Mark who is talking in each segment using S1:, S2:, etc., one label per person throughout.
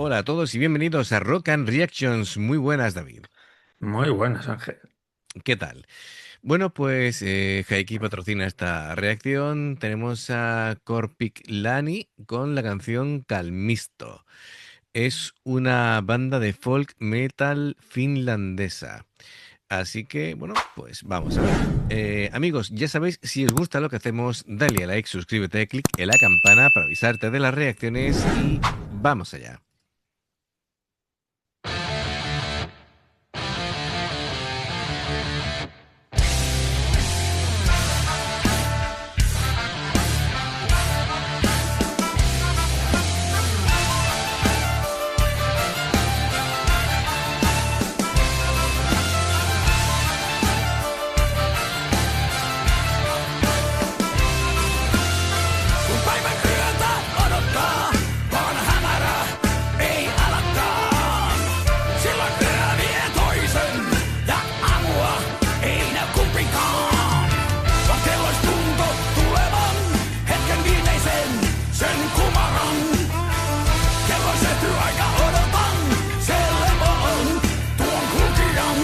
S1: Hola a todos y bienvenidos a Rock and Reactions. Muy buenas, David.
S2: Muy buenas, Ángel.
S1: ¿Qué tal? Bueno, pues Jaiki patrocina esta reacción. Tenemos a Korpik Lani con la canción Calmisto. Es una banda de folk metal finlandesa. Así que, bueno, pues vamos a ver. Amigos, ya sabéis, si os gusta lo que hacemos, dale a like, suscríbete, clic en la campana para avisarte de las reacciones y vamos allá.
S3: Kun päivän yötä odottaa, vaan hämärä ei alakaan. Silloin yö vie toisen ja aamua ei näy kumpikaan. Vaan kellois tunto tulevan hetken viimeisen sen kumaran. Kello syttyy aika odotan, se lepo on tuon kulkijan.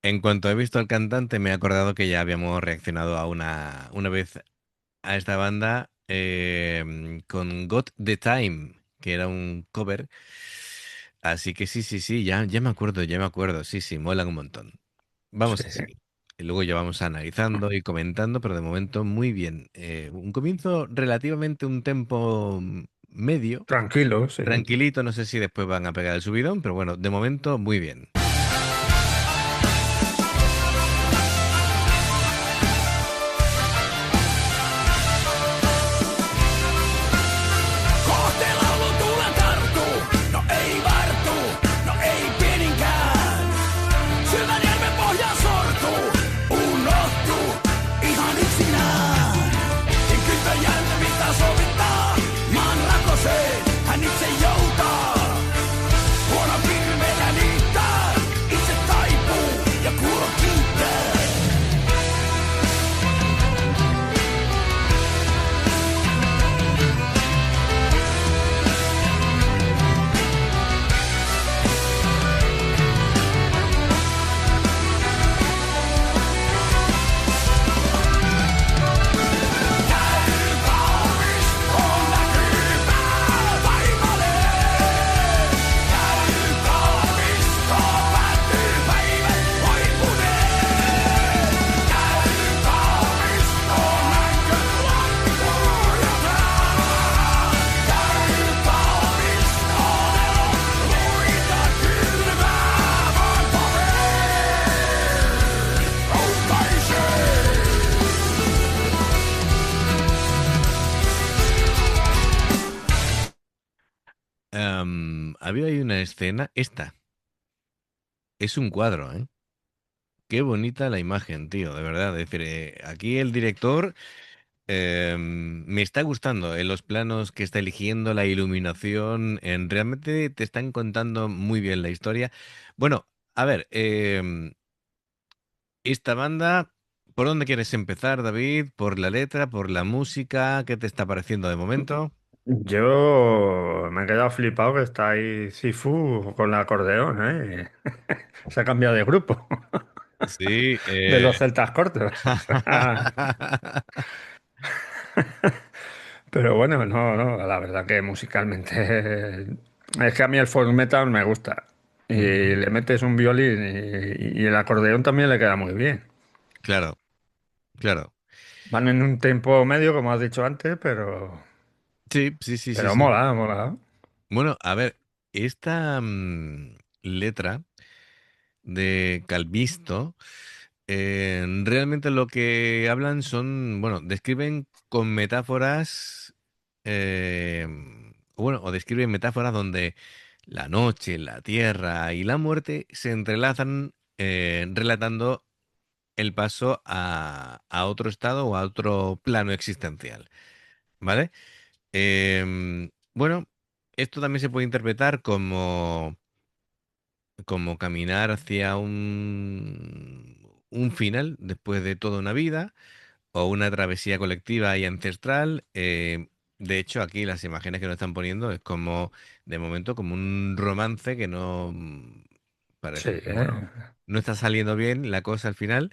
S1: En cuanto he visto al cantante, me he acordado que ya habíamos reaccionado a una vez a esta banda con Got the Time, que era un cover. Así que sí, sí, sí, ya me acuerdo, ya me acuerdo. Sí, sí, molan un montón.
S2: Sí,
S1: Vamos a seguir. Y luego ya vamos analizando y comentando, pero de momento muy bien. Un comienzo relativamente un tempo medio,
S2: tranquilo, sí.
S1: tranquilito. No sé si después van a pegar el subidón, pero bueno, de momento muy bien.
S3: Kohti laulu tulen tarttuu, no ei vartu, no ei pieninkään. Syvän järven pohja sortuu, unohtuu ihan yksinään. Niin kyttäjältä pitää sovittaa, maan rakoseen hän itse joutaa. Huono pilvenä niittää, itse taipuu ja kuulo kiittää.
S1: Había ahí una escena, esta es un cuadro, ¿eh? Qué bonita la imagen, tío, de verdad. Es decir, aquí el director me está gustando los planos que está eligiendo, la iluminación, realmente te están contando muy bien la historia. Bueno, a ver, esta banda, ¿por dónde quieres empezar, David? ¿Por la letra, por la música? ¿Qué te está pareciendo de momento?
S2: Yo me he quedado flipado que está ahí Sifu con el acordeón, ¿eh? Se ha cambiado de grupo,
S1: Sí,
S2: de los celtas cortos. O sea, pero bueno, no, la verdad que musicalmente es que a mí el folk metal me gusta. Y le metes un violín y el acordeón también le queda muy bien.
S1: claro, claro.
S2: Van en un tempo medio, como has dicho antes,
S1: Sí, sí, sí, sí,
S2: pero
S1: sí.
S2: mola, mola.
S1: Bueno, a ver, esta letra de Calvisto, realmente lo que hablan son, bueno, describen con metáforas, eh, bueno, o describen metáforas donde la noche, la tierra y la muerte se entrelazan, relatando el paso a otro estado o a otro plano existencial, ¿vale? Bueno, esto también se puede interpretar como caminar hacia un final después de toda una vida, o una travesía colectiva y ancestral. De hecho, aquí las imágenes que nos están poniendo es como, de momento, como un romance que no
S2: Sí,
S1: parece que, bueno, no está saliendo bien la cosa al final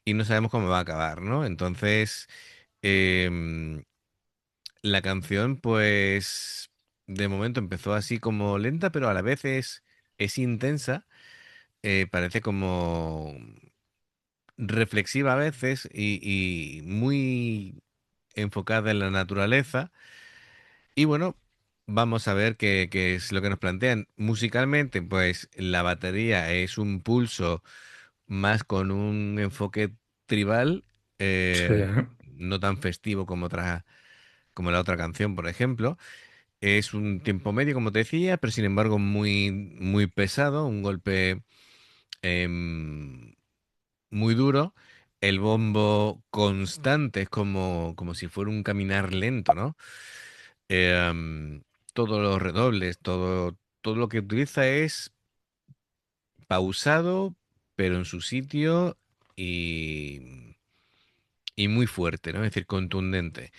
S1: y no sabemos cómo va a acabar, ¿no? Entonces, em, la canción, pues, de momento empezó así como lenta, pero a la vez es intensa. Parece como reflexiva a veces y muy enfocada en la naturaleza. Y bueno, vamos a ver qué es lo que nos plantean. Musicalmente, pues la batería es un pulso más con un enfoque tribal,
S2: sí,
S1: no tan festivo como la otra canción, por ejemplo. Es un tiempo medio, como te decía, pero sin embargo muy, muy pesado, un golpe em, muy duro. El bombo constante es como si fuera un caminar lento, ¿no? Em, Todos los redobles, todo lo que utiliza es pausado, pero en su sitio y muy fuerte, ¿no? Es decir, contundente.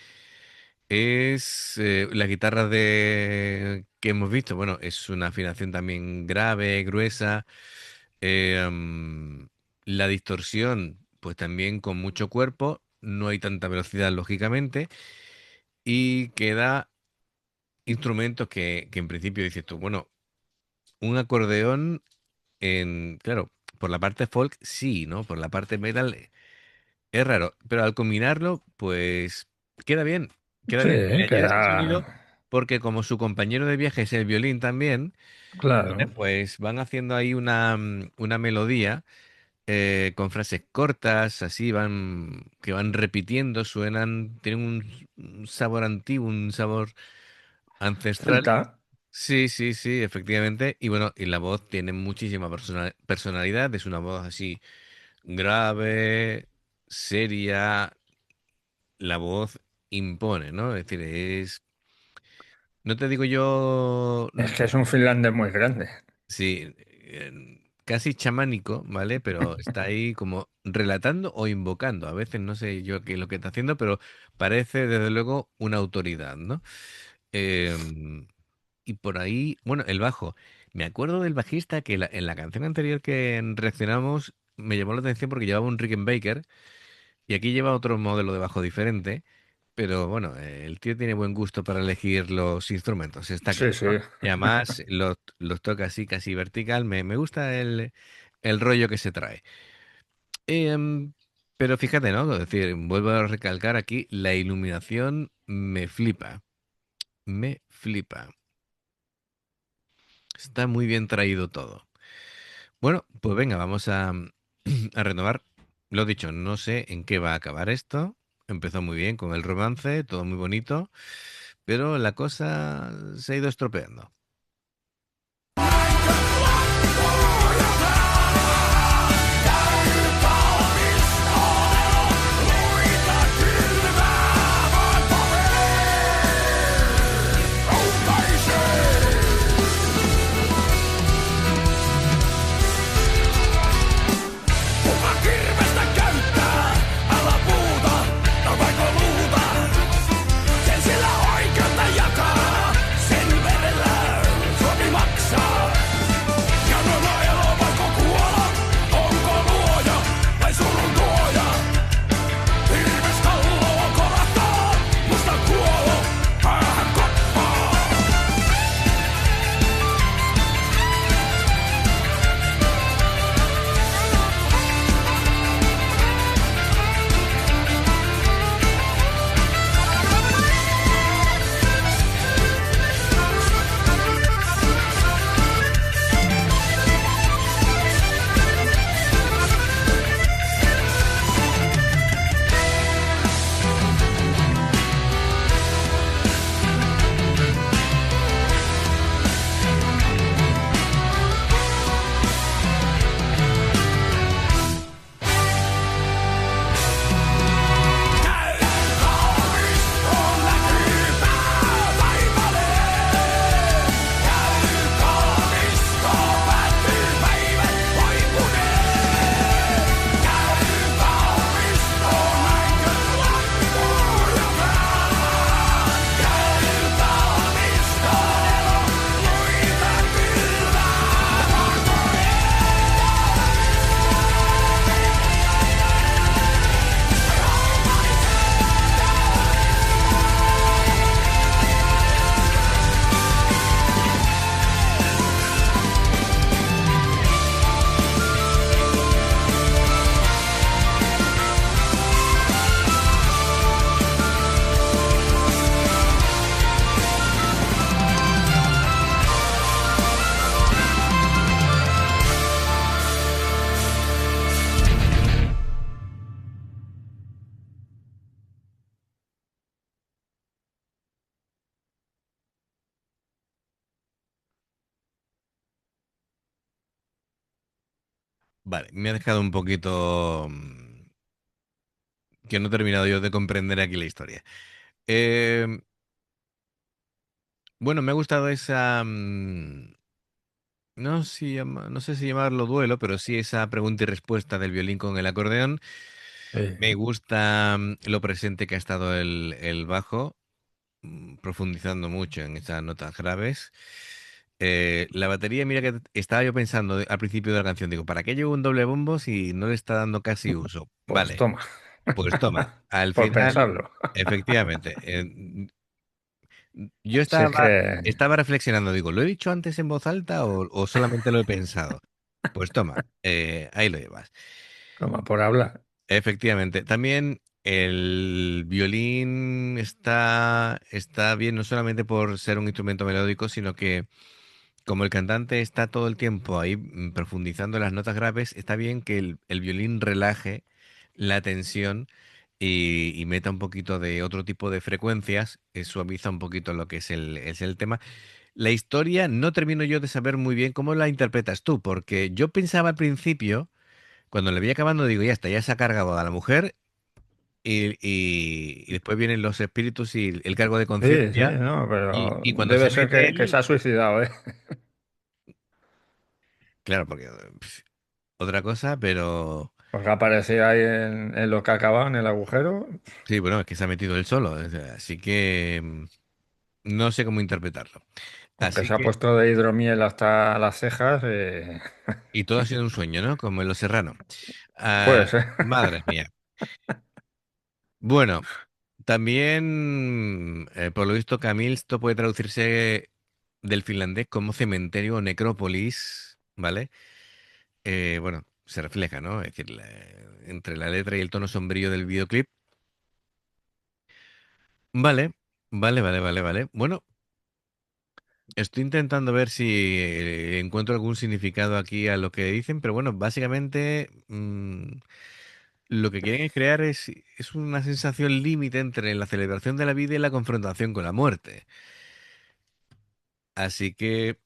S1: La guitarra que hemos visto, bueno, es una afinación también grave, gruesa. La distorsión, pues también con mucho cuerpo, no hay tanta velocidad, lógicamente, y queda instrumentos que en principio dices tú, bueno, un acordeón claro, por la parte folk sí, ¿no? Por la parte metal es raro, pero al combinarlo, pues queda
S2: sí,
S1: bien, le añade ese sonido
S2: queda
S1: porque como su compañero de viaje es el violín también, ¿vale?
S2: claro.
S1: Pues van haciendo ahí una melodía con frases cortas, así que van repitiendo, tienen un sabor antiguo, un sabor ancestral.
S2: Celta,
S1: Sí, sí, sí, efectivamente. Y bueno, y la voz tiene muchísima personalidad, es una voz así grave, seria, la voz impone, ¿no? Es decir, no te digo yo,
S2: es que es un finlandés muy grande.
S1: sí, casi chamánico, ¿vale? Pero está ahí como relatando o invocando. A veces no sé yo qué es lo que está haciendo, pero parece desde luego una autoridad, ¿no? Em, y por ahí, bueno, el bajo. Me acuerdo del bajista que en la canción anterior que reaccionamos me llamó la atención porque llevaba un Rickenbacker y aquí lleva otro modelo de bajo diferente. Pero bueno, el tío tiene buen gusto para elegir los instrumentos, está
S2: Sí,
S1: claro,
S2: sí.
S1: ¿no? Y además los toca así, casi vertical. Me gusta el rollo que se trae. Em, pero fíjate, ¿no? Es decir, vuelvo a recalcar aquí, la iluminación me flipa. Me flipa. Está muy bien traído todo. Bueno, pues venga, vamos a renovar. Lo dicho, no sé en qué va a acabar esto. Empezó muy bien con el romance, todo muy bonito, pero la cosa se ha ido estropeando.
S3: Kuka kirvestä käyttää, älä puuta, no vaiko luuta. Sen sillä oikeutta jakaa, sen verellä
S1: Vale, me ha dejado un poquito que no he terminado yo de comprender aquí la historia. Eh, bueno, me ha gustado esa, no, no sé si llamarlo duelo, pero sí esa pregunta y respuesta del violín con el acordeón. Me
S2: Sí,
S1: gusta lo presente que ha estado el bajo, profundizando mucho en esas notas graves. La batería, mira que estaba yo pensando al principio de la canción, digo, ¿para qué llevo un doble bombo si no le está dando casi uso?
S2: pues
S1: Vale,
S2: toma,
S1: pues toma, al
S2: por
S1: final,
S2: pensarlo.
S1: efectivamente, yo
S2: Si es que,
S1: estaba reflexionando, digo, ¿lo he dicho antes en voz alta o solamente lo he pensado? Pues toma, ahí lo llevas.
S2: toma, por hablar.
S1: Efectivamente. También el violín está bien no solamente por ser un instrumento melódico, sino que como el cantante está todo el tiempo ahí profundizando las notas graves, está bien que el violín relaje la tensión y meta un poquito de otro tipo de frecuencias, suaviza un poquito lo que es el tema. La historia no termino yo de saber muy bien cómo la interpretas tú, porque yo pensaba al principio, cuando le vi acabando, digo, ya está, ya se ha cargado a la mujer y después vienen los espíritus y el cargo de
S2: Sí, sí,
S1: conciencia.
S2: no, pero
S1: Y cuando
S2: debe
S1: se
S2: ser
S1: mete
S2: que se
S1: él,
S2: ha suicidado, ¿eh?
S1: claro, porque otra cosa, pero
S2: Porque aparecía ahí en lo que acababa, en el agujero,
S1: sí, bueno, es que se ha metido él solo. O sea, así que no sé cómo interpretarlo.
S2: porque
S1: Así
S2: se ha
S1: que,
S2: puesto de hidromiel hasta las cejas,
S1: y todo ha sido un sueño, ¿no? Como en Los Serrano. Ah,
S2: puede ser.
S1: madre mía. Bueno, también, por lo visto, Camilsto puede traducirse del finlandés como cementerio o necrópolis, ¿vale? Bueno, se refleja, ¿no? Es decir, entre la letra y el tono sombrío del videoclip. Vale, vale. Bueno, estoy intentando ver si encuentro algún significado aquí a lo que dicen, pero bueno, básicamente lo que quieren es crear es una sensación límite entre la celebración de la vida y la confrontación con la muerte. Así que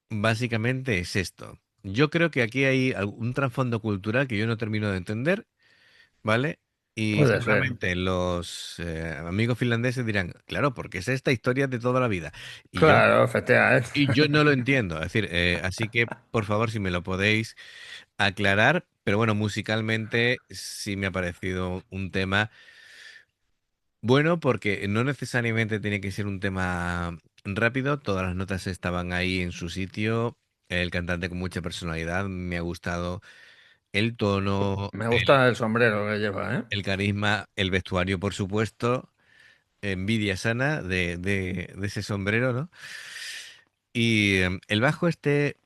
S1: básicamente es esto. Yo creo que aquí hay un trasfondo cultural que yo no termino de entender. ¿Vale? Y
S2: Puede ser.
S1: seguramente los amigos finlandeses dirán, claro, porque es esta historia de toda la vida. Y yo,
S2: Claro, efectivamente.
S1: y yo no lo entiendo. Es decir, así que, por favor, si me lo podéis aclarar. Pero bueno, musicalmente sí me ha parecido un tema bueno, porque no necesariamente tiene que ser un tema rápido. Todas las notas estaban ahí en su sitio. El cantante con mucha personalidad. Me ha gustado el tono,
S2: Me gusta el sombrero que lleva, ¿eh?
S1: el carisma, el vestuario, por supuesto. Envidia sana de ese sombrero, ¿no? Y el bajo este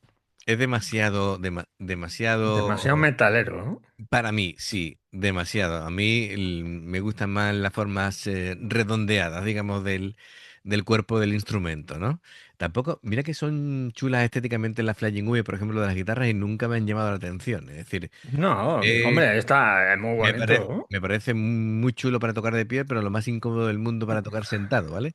S1: es
S2: Demasiado
S1: demasiado,
S2: metalero, ¿no?
S1: para mí, sí, demasiado. A mí me gustan más las formas redondeadas, digamos, del cuerpo del instrumento, ¿no? Tampoco, mira que son chulas estéticamente las Flying V, por ejemplo, de las guitarras y nunca me han llamado la atención. Es decir,
S2: No,
S1: eh,
S2: hombre, está muy bonito, ¿no?
S1: me parece muy chulo para tocar de pie, pero lo más incómodo del mundo para tocar sentado, ¿vale?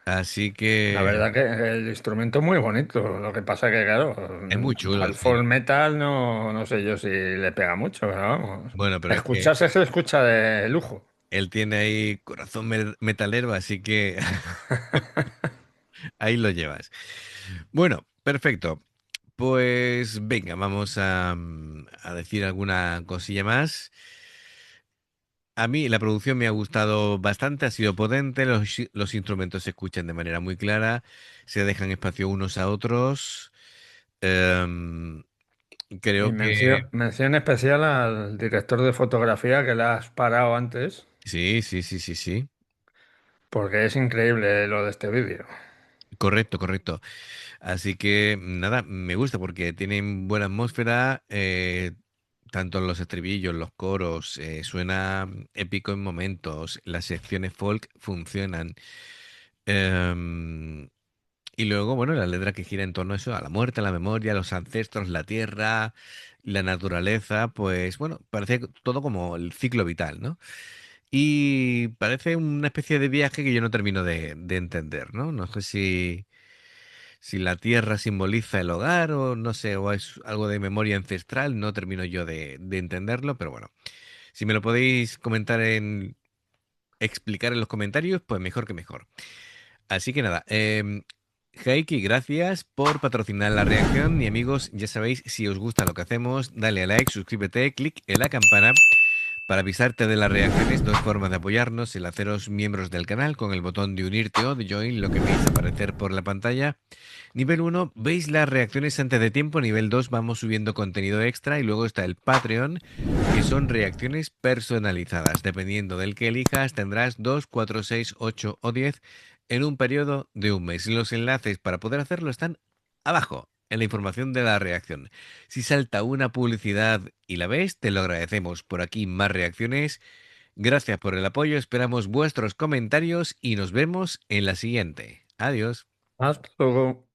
S1: Así
S2: La
S1: que
S2: verdad que el instrumento es muy bonito. Lo que pasa que, claro,
S1: es muy chulo,
S2: al
S1: sí.
S2: folk metal no sé yo si le pega mucho, pero vamos.
S1: Bueno, pero es que
S2: Escucharse se escucha de lujo.
S1: él tiene ahí corazón metalero, así que ahí lo llevas. Bueno, perfecto. Pues venga, vamos a decir alguna cosilla más. A mí la producción me ha gustado bastante, ha sido potente, los instrumentos se escuchan de manera muy clara, se dejan espacio unos a otros. Em,
S2: Y
S1: creo que
S2: mención especial al director de fotografía que le has parado antes,
S1: sí.
S2: porque es increíble lo de este vídeo.
S1: Correcto. Así que nada, me gusta porque tienen buena atmósfera, tanto los estribillos, los coros, suena épico en momentos, las secciones folk funcionan. Em, y luego, bueno, la letra que gira en torno a eso, a la muerte, a la memoria, a los ancestros, la tierra, la naturaleza, pues bueno, parece todo como el ciclo vital, ¿no? Y parece una especie de viaje que yo no termino de entender, ¿no? No sé Si la tierra simboliza el hogar o no sé, o es algo de memoria ancestral, no termino yo de entenderlo, pero bueno. Si me lo podéis comentar explicar en los comentarios, pues mejor que mejor. Así que nada, Heiki, gracias por patrocinar la reacción. Y amigos, ya sabéis, si os gusta lo que hacemos, dale a like, suscríbete, clic en la campana para avisarte de las reacciones. Dos formas de apoyarnos: el haceros miembros del canal con el botón de unirte o de join, lo que veis aparecer por la pantalla. Nivel 1, veis las reacciones antes de tiempo. Nivel 2, vamos subiendo contenido extra. Y luego está el Patreon, que son reacciones personalizadas. Dependiendo del que elijas, tendrás 2, 4, 6, 8 o 10 en un periodo de un mes. Los enlaces para poder hacerlo están abajo, en la información de la reacción. Si salta una publicidad y la ves, te lo agradecemos. Por aquí más reacciones. Gracias por el apoyo, esperamos vuestros comentarios y nos vemos en la siguiente. Adiós.
S2: Hasta luego.